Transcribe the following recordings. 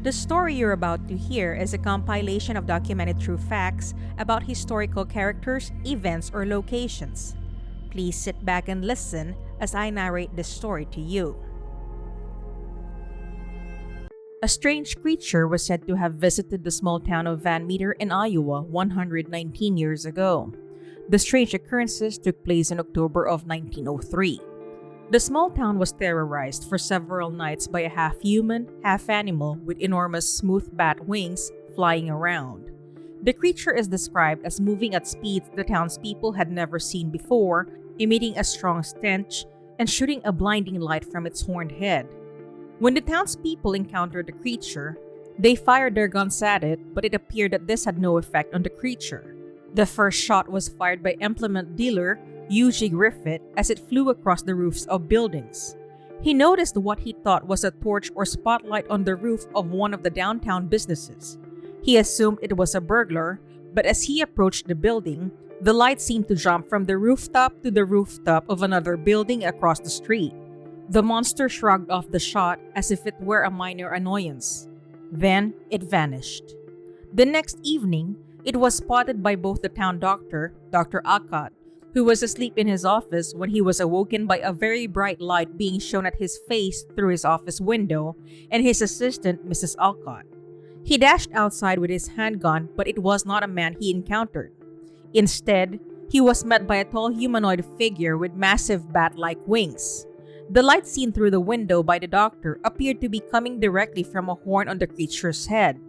The story you're about to hear is a compilation of documented true facts about historical characters, events, or locations. Please sit back and listen as I narrate this story to you. A strange creature was said to have visited the small town of Van Meter in Iowa 119 years ago. The strange occurrences took place in October of 1903. The small town was terrorized for several nights by a half-human, half-animal with enormous smooth bat wings flying around. The creature is described as moving at speeds the townspeople had never seen before, emitting a strong stench and shooting a blinding light from its horned head. When the townspeople encountered the creature, they fired their guns at it, but it appeared that this had no effect on the creature. The first shot was fired by implement dealer Eugene Griffith as it flew across the roofs of buildings. He noticed what he thought was a torch or spotlight on the roof of one of the downtown businesses. He assumed it was a burglar, but as he approached the building, the light seemed to jump from the rooftop to the rooftop of another building across the street. The monster shrugged off the shot as if it were a minor annoyance. Then it vanished. The next evening, it was spotted by both the town doctor, Dr. Alcott, who was asleep in his office when he was awoken by a very bright light being shown at his face through his office window, and his assistant, Mrs. Alcott. He dashed outside with his handgun, but it was not a man he encountered. Instead, he was met by a tall humanoid figure with massive bat-like wings. The light seen through the window by the doctor appeared to be coming directly from a horn on the creature's head.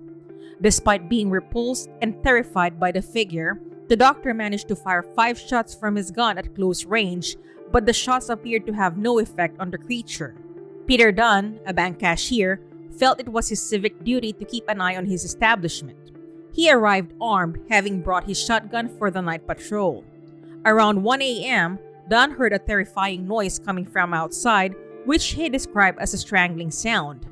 Despite being repulsed and terrified by the figure, the doctor managed to fire 5 shots from his gun at close range, but the shots appeared to have no effect on the creature. Peter Dunn, a bank cashier, felt it was his civic duty to keep an eye on his establishment. He arrived armed, having brought his shotgun for the night patrol. Around 1 a.m., Dunn heard a terrifying noise coming from outside, which he described as a strangling sound.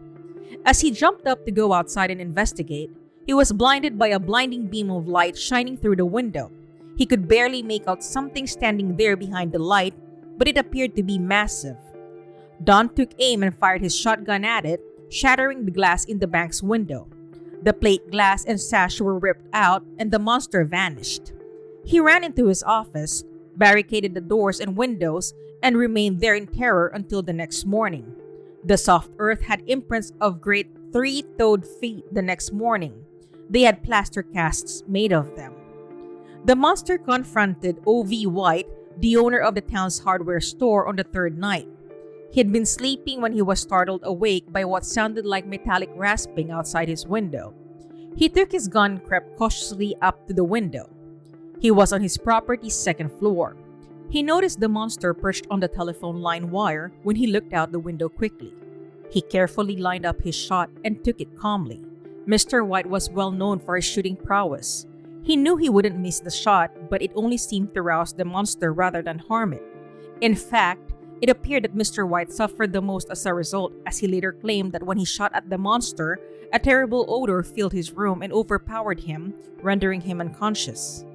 As he jumped up to go outside and investigate, he was blinded by a blinding beam of light shining through the window. He could barely make out something standing there behind the light, but it appeared to be massive. Don took aim and fired his shotgun at it, shattering the glass in the bank's window. The plate glass and sash were ripped out, and the monster vanished. He ran into his office, barricaded the doors and windows, and remained there in terror until the next morning. The soft earth had imprints of great 3-toed feet the next morning. They had plaster casts made of them. The monster confronted O.V. White, the owner of the town's hardware store, on the third night. He had been sleeping when he was startled awake by what sounded like metallic rasping outside his window. He took his gun and crept cautiously up to the window. He was on his property's second floor. He noticed the monster perched on the telephone line wire when he looked out the window quickly. He carefully lined up his shot and took it calmly. Mr. White was well known for his shooting prowess. He knew he wouldn't miss the shot, but it only seemed to rouse the monster rather than harm it. In fact, it appeared that Mr. White suffered the most as a result, as he later claimed that when he shot at the monster, a terrible odor filled his room and overpowered him, rendering him unconscious.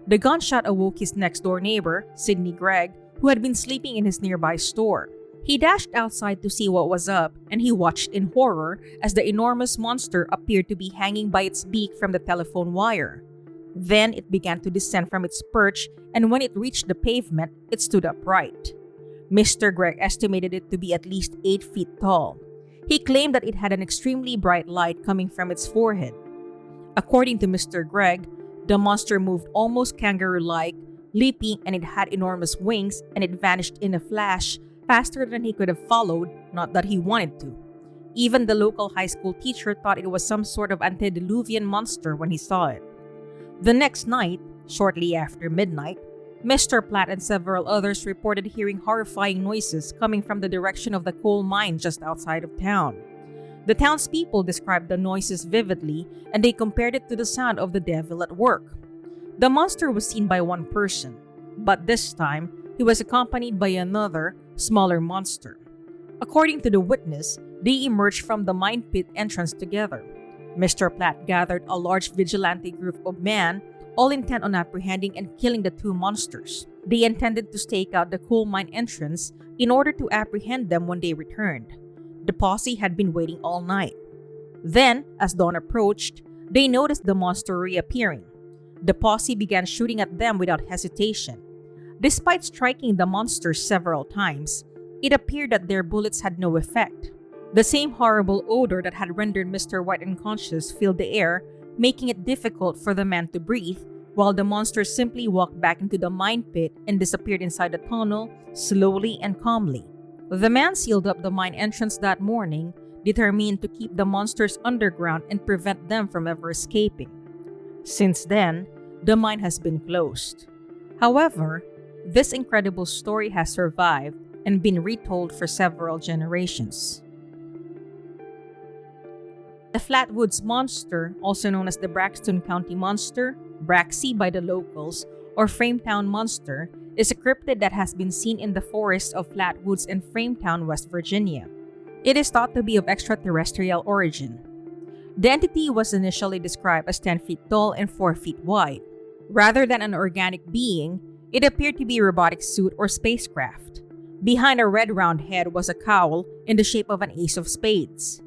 The gunshot awoke his next-door neighbor, Sidney Gregg, who had been sleeping in his nearby store. He dashed outside to see what was up, and he watched in horror as the enormous monster appeared to be hanging by its beak from the telephone wire. Then it began to descend from its perch, and when it reached the pavement, it stood upright. Mr. Gregg estimated it to be at least 8 feet tall. He claimed that it had an extremely bright light coming from its forehead. According to Mr. Gregg, the monster moved almost kangaroo-like, leaping, and it had enormous wings, and it vanished in a flash, faster than he could have followed, not that he wanted to. Even the local high school teacher thought it was some sort of antediluvian monster when he saw it. The next night, shortly after midnight, Mr. Platt and several others reported hearing horrifying noises coming from the direction of the coal mine just outside of town. The townspeople described the noises vividly, and they compared it to the sound of the devil at work. The monster was seen by one person, but this time, he was accompanied by another, smaller monster. According to the witness, they emerged from the mine pit entrance together. Mr. Platt gathered a large vigilante group of men, all intent on apprehending and killing the 2 monsters. They intended to stake out the coal mine entrance in order to apprehend them when they returned. The posse had been waiting all night. Then, as dawn approached, they noticed the monster reappearing. The posse began shooting at them without hesitation. Despite striking the monster several times, it appeared that their bullets had no effect. The same horrible odor that had rendered Mr. White unconscious filled the air, making it difficult for the man to breathe, while the monster simply walked back into the mine pit and disappeared inside the tunnel, slowly and calmly. The man sealed up the mine entrance that morning, determined to keep the monsters underground and prevent them from ever escaping. Since then, the mine has been closed. However, this incredible story has survived and been retold for several generations. The Flatwoods Monster, also known as the Braxton County Monster, Braxxie by the locals, or Frametown Monster, is a cryptid that has been seen in the forests of Flatwoods and Frametown, West Virginia. It is thought to be of extraterrestrial origin. The entity was initially described as 10 feet tall and 4 feet wide. Rather than an organic being, it appeared to be a robotic suit or spacecraft. Behind a red round head was a cowl in the shape of an ace of spades.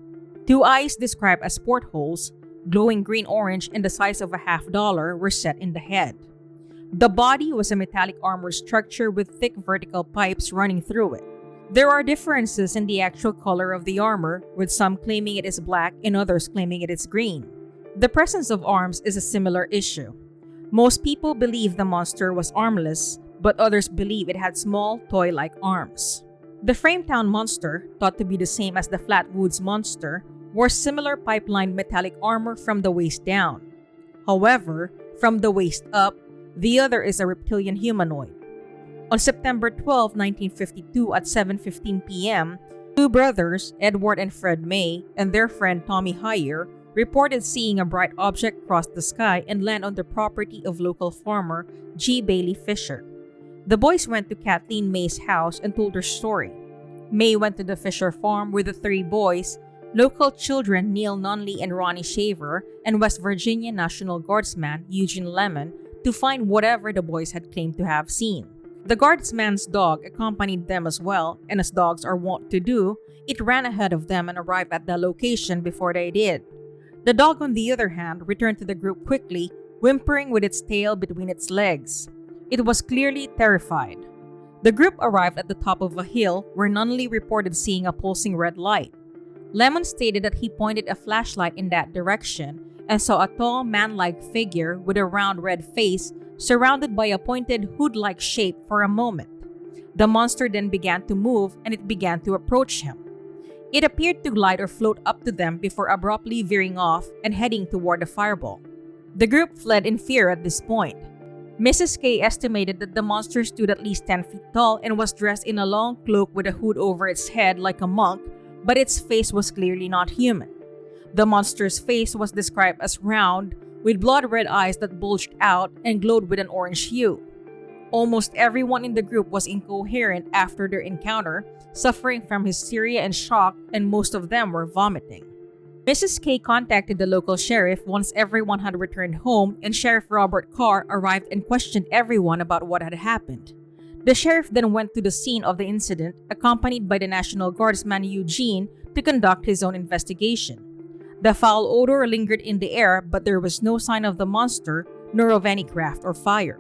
2 eyes described as portholes, glowing green-orange and the size of a $50, were set in the head. The body was a metallic armor structure with thick vertical pipes running through it. There are differences in the actual color of the armor, with some claiming it is black and others claiming it is green. The presence of arms is a similar issue. Most people believe the monster was armless, but others believe it had small, toy-like arms. The Frametown Monster, thought to be the same as the Flatwoods Monster, wore similar pipelined metallic armor from the waist down. However, from the waist up, the other is a reptilian humanoid. On September 12, 1952 at 7:15 p.m., 2 brothers, Edward and Fred May, and their friend Tommy Heyer, reported seeing a bright object cross the sky and land on the property of local farmer G. Bailey Fisher. The boys went to Kathleen May's house and told her story. May went to the Fisher farm with the 3 boys, local children Neil Nunley and Ronnie Shaver, and West Virginia National Guardsman Eugene Lemon, to find whatever the boys had claimed to have seen. The guardsman's dog accompanied them as well, and as dogs are wont to do, it ran ahead of them and arrived at the location before they did. The dog, on the other hand, returned to the group quickly, whimpering with its tail between its legs. It was clearly terrified. The group arrived at the top of a hill where Nunley reported seeing a pulsing red light. Lemon stated that he pointed a flashlight in that direction and saw a tall man-like figure with a round red face surrounded by a pointed hood-like shape for a moment. The monster then began to move and it began to approach him. It appeared to glide or float up to them before abruptly veering off and heading toward the fireball. The group fled in fear at this point. Mrs. K estimated that the monster stood at least 10 feet tall and was dressed in a long cloak with a hood over its head like a monk, but its face was clearly not human. The monster's face was described as round, with blood-red eyes that bulged out and glowed with an orange hue. Almost everyone in the group was incoherent after their encounter, suffering from hysteria and shock, and most of them were vomiting. Mrs. K contacted the local sheriff once everyone had returned home, and Sheriff Robert Carr arrived and questioned everyone about what had happened. The sheriff then went to the scene of the incident, accompanied by the National Guardsman Eugene, to conduct his own investigation. The foul odor lingered in the air, but there was no sign of the monster, nor of any craft or fire.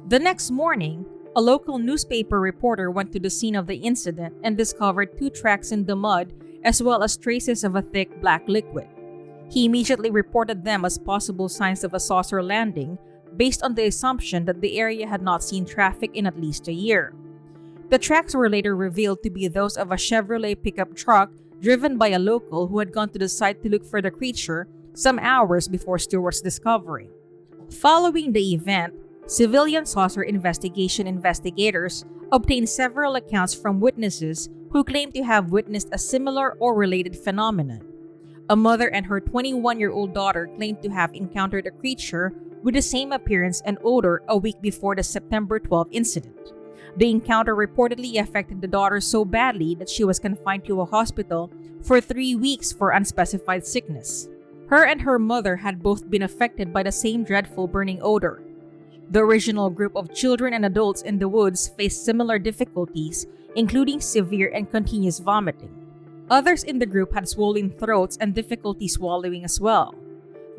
The next morning, a local newspaper reporter went to the scene of the incident and discovered 2 tracks in the mud, as well as traces of a thick black liquid. He immediately reported them as possible signs of a saucer landing, based on the assumption that the area had not seen traffic in at least a year. The tracks were later revealed to be those of a Chevrolet pickup truck driven by a local who had gone to the site to look for the creature some hours before Stewart's discovery. Following the event, civilian saucer investigation investigators obtained several accounts from witnesses who claimed to have witnessed a similar or related phenomenon. A mother and her 21-year-old daughter claimed to have encountered a creature with the same appearance and odor a week before the September 12 incident. The encounter reportedly affected the daughter so badly that she was confined to a hospital for 3 weeks for unspecified sickness. Her and her mother had both been affected by the same dreadful burning odor. The original group of children and adults in the woods faced similar difficulties, including severe and continuous vomiting. Others in the group had swollen throats and difficulty swallowing as well.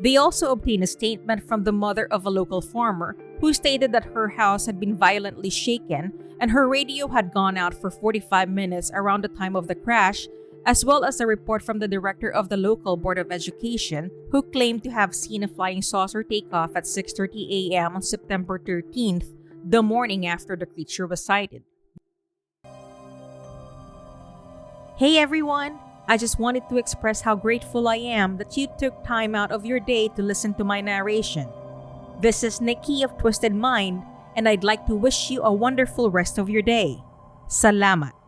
They also obtained a statement from the mother of a local farmer who stated that her house had been violently shaken and her radio had gone out for 45 minutes around the time of the crash, as well as a report from the director of the local Board of Education who claimed to have seen a flying saucer take off at 6:30 a.m. on September 13th, the morning after the creature was sighted. Hey everyone! I just wanted to express how grateful I am that you took time out of your day to listen to my narration. This is Nikki of Twysted Mind, and I'd like to wish you a wonderful rest of your day. Salamat!